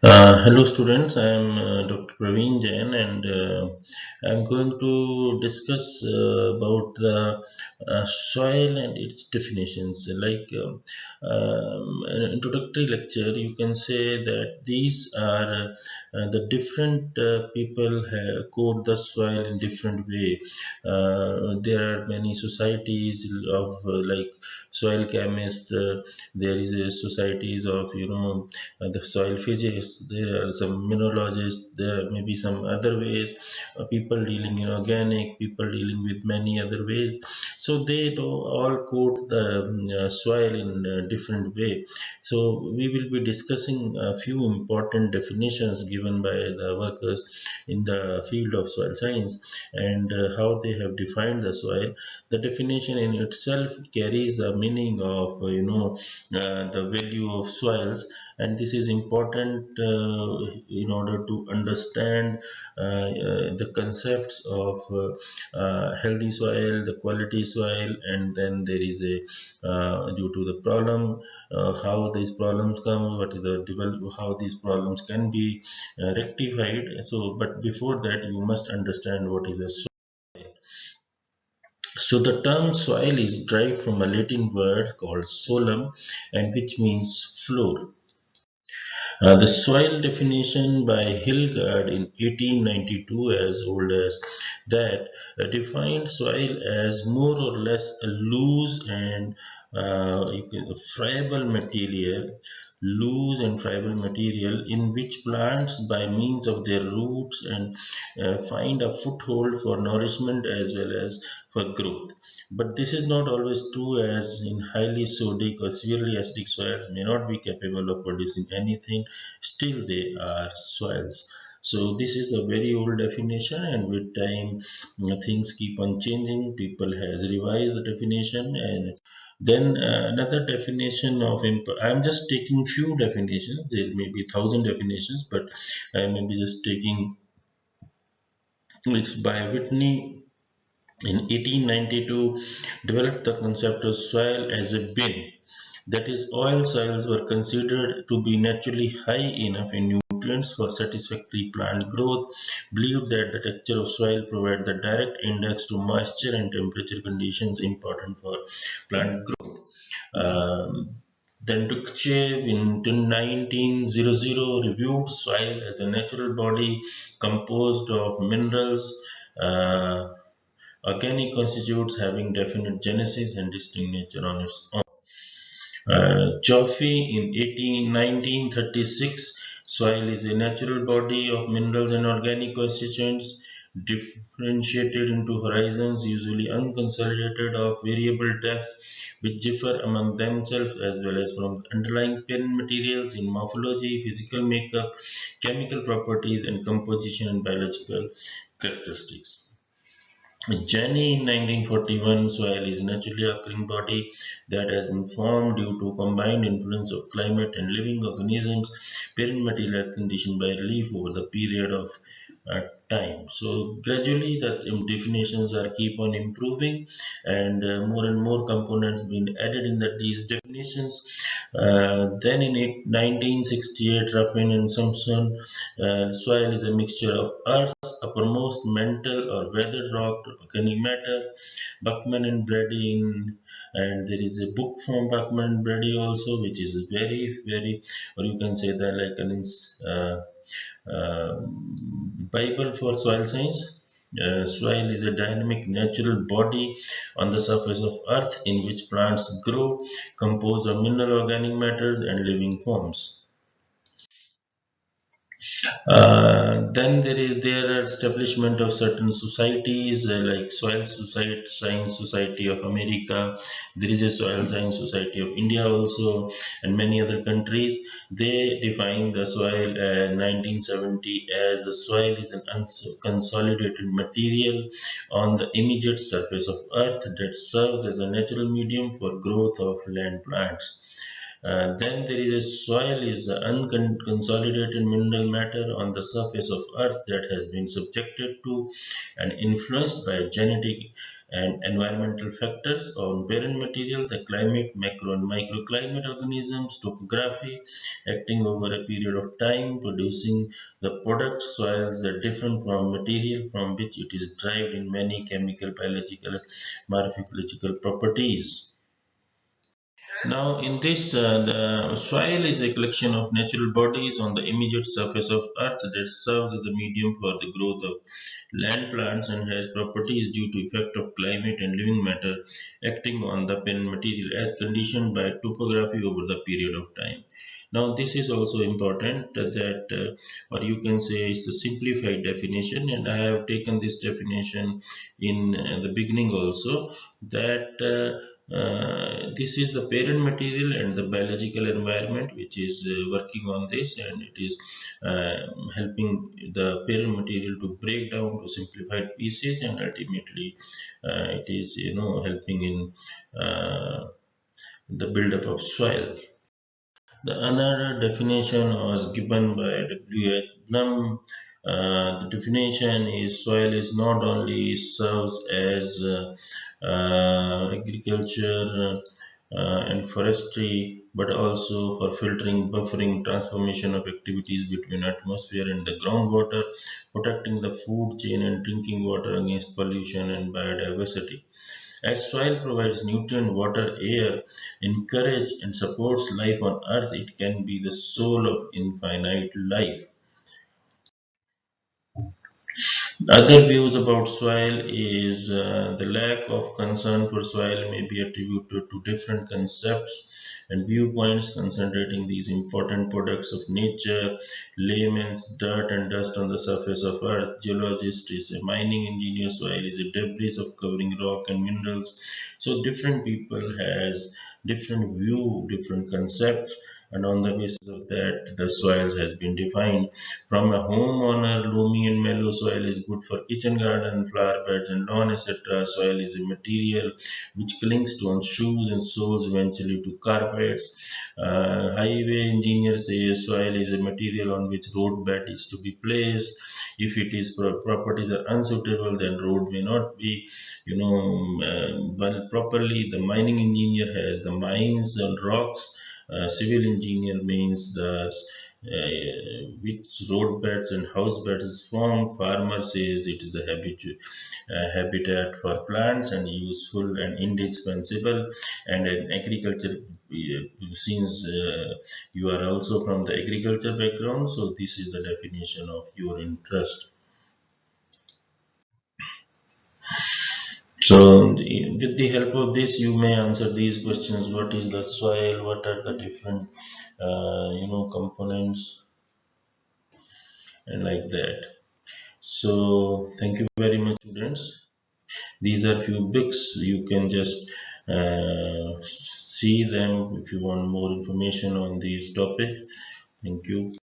Hello students, I am Dr. Praveen Jain and I'm going to discuss about the soil and its definitions. An introductory lecture, you can say that these are the different people code the soil in different way. There are many societies of soil chemists. There is a societies of the soil physics. There are some mineralogists. There may be some other ways. People dealing in organic. People dealing with many other ways. So they do all quote the soil in a different way. So we will be discussing a few important definitions given by the workers in the field of soil science and how they have defined the soil. The definition in itself carries the meaning of the value of soils, and this is important in order to understand the concepts of healthy soil, the quality soil, and then there is a due to the problem, how these problems come, what is the develop, how these problems can be rectified. So, but before that, you must understand what is a soil. So the term soil is derived from a Latin word called solum, and which means floor. The soil definition by Hilgard in 1892, as old as that, defined soil as more or less a loose and friable material, in which plants, by means of their roots, and find a foothold for nourishment as well as for growth. But this is not always true, as in highly sodic or severely acidic soils may not be capable of producing anything. Still, they are soils. So this is a very old definition, and with time, things keep on changing. People has revised the definition, and then another definition of I'm just taking few definitions. There may be thousand definitions, but I may be just taking. It's by Whitney in 1892 developed the concept of soil as a bin. That is, oil soils were considered to be naturally high enough in nutrients for satisfactory plant growth, believed that the texture of soil provided the direct index to moisture and temperature conditions important for plant growth. Then Dukchev in 1900 reviewed soil as a natural body composed of minerals, uh, organic constitutes having definite genesis and distinct nature on its own. Joffe in 1936, soil is a natural body of minerals and organic constituents differentiated into horizons, usually unconsolidated of variable depth, which differ among themselves as well as from underlying parent materials in morphology, physical makeup, chemical properties, and composition and biological characteristics. Jenny in 1941, soil is a naturally occurring body that has been formed due to combined influence of climate and living organisms. Parent material is conditioned by relief over the period of time. So gradually, the definitions are keep on improving, and more components being added in these definitions. Then in 1968, Ruffin and Simonson, soil is a mixture of earth, uppermost, mantle, or weathered rock, organic matter. Buckman and Brady and there is a book from Buckman and Brady also, which is very, or you can say that like an uh, Bible for soil science. Soil is a dynamic natural body on the surface of earth in which plants grow, composed of mineral organic matters and living forms. Then there are establishment of certain societies like Soil Society, Science Society of America. There is a Soil Science Society of India also, and many other countries. They define the soil in 1970 as the soil is an unconsolidated material on the immediate surface of Earth that serves as a natural medium for growth of land plants. Then there is a soil is unconsolidated mineral matter on the surface of earth that has been subjected to and influenced by genetic and environmental factors on parent material, the climate, macro and microclimate organisms, topography, acting over a period of time, producing the product soils that different from material from which it is derived in many chemical, biological, morphological properties. Now, in this, the soil is a collection of natural bodies on the immediate surface of Earth that serves as the medium for the growth of land plants and has properties due to effect of climate and living matter acting on the parent material as conditioned by topography over the period of time. Now, this is also important that, or you can say, it's the simplified definition, and I have taken this definition in the beginning also that. This is the parent material and the biological environment which is working on this, and it is helping the parent material to break down to simplified pieces, and ultimately it is helping in the buildup of soil. The another definition was given by W. H. Blum. The definition is soil is not only serves as agriculture and forestry, but also for filtering, buffering, transformation of activities between atmosphere and the groundwater, protecting the food chain and drinking water against pollution and biodiversity. As soil provides nutrient, water, air, encourage and supports life on earth, it can be the soul of infinite life. Other views about soil is the lack of concern for soil may be attributed to different concepts and viewpoints concentrating these important products of nature. Layman's dirt and dust on the surface of earth. Geologist is a mining engineer. Soil is a debris of covering rock and minerals. So different people has different view, different concepts, and on the basis of that, the soils has been defined. From a homeowner, loamy and mellow soil is good for kitchen garden, flower beds, and lawn, etc. Soil is a material which clings to on shoes and soles eventually to carpets. Highway engineers say soil is a material on which road bed is to be placed. If it is properties are unsuitable, then road may not be, well properly. The mining engineer has the mines and rocks. Civil engineer means the which road beds and house beds is formed. Farmer says it is a habitat for plants and useful and indispensable. And in agriculture, since you are also from the agriculture background, so this is the definition of your interest. So, with the help of this, you may answer these questions: What is the soil? What are the different, components, and like that. So, thank you very much, students. These are few books. You can just see them if you want more information on these topics. Thank you.